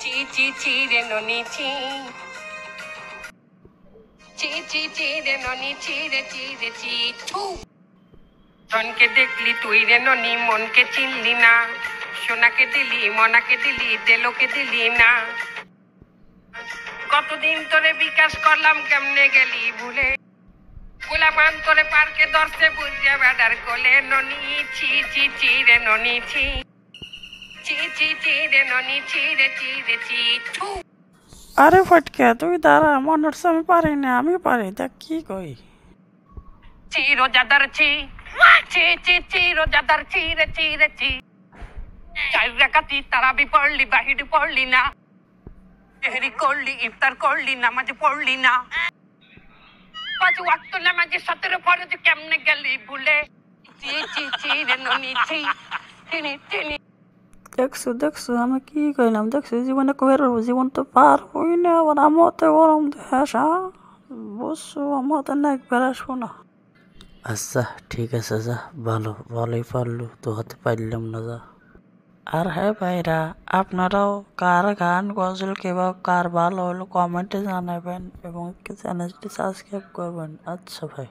চি চি চি রে ননি চি চি চি চি রে ননি চি রে চি ছু ধনকে দেখলি তুই রে ননি মনকে চিনলি না সোনাকে দিলি মনাকে দিলি তেলোকে দিলি না কতদিন তোরে বিকাশ করলাম কেমনে গেলি ভুলে গোলাপান তোরে পার্কে দর্শে বুঝিয়া বেড়ার কোলে ননি ছি ছি চি রে ননি ছি চি চি চি রে ননি চি রে চি ছু আরে ফটকে তুই দাঁড়া, মনে হচ্ছে আমি পারি না, আমি পারি, দেখ কি কই। চি রোজাদার চি চি চি চি রোজাদার চি রে চি চার রাকাতি তারাবি পড়লি বাহির পড়লি না এহরি করলি ইফতার করলি নামাজ পড়লি না পাঁচ ওয়াক্ত নামাজে 17 ফরজ কেমনে গেলি ভুলে চি চি চি রে ননি চি চিনি দেখছো আমি কি কইলাম, দেখছো জীবনে কবে জীবন তো পারবই না, আবার আমতে গরম দেশ, বুঝছো, আমতে না একবার আসবো না। আচ্ছা ঠিক আছে, যা, ভালোই পারলো, তো হতে পারলাম না, যা। আর হ্যাঁ ভাইরা, আপনারাও কার গান গজল কিংবা কার ভালো হলো কমেন্টে জানাবেন এবং চ্যানেলটি সাবস্ক্রাইব করবেন। আচ্ছা ভাই।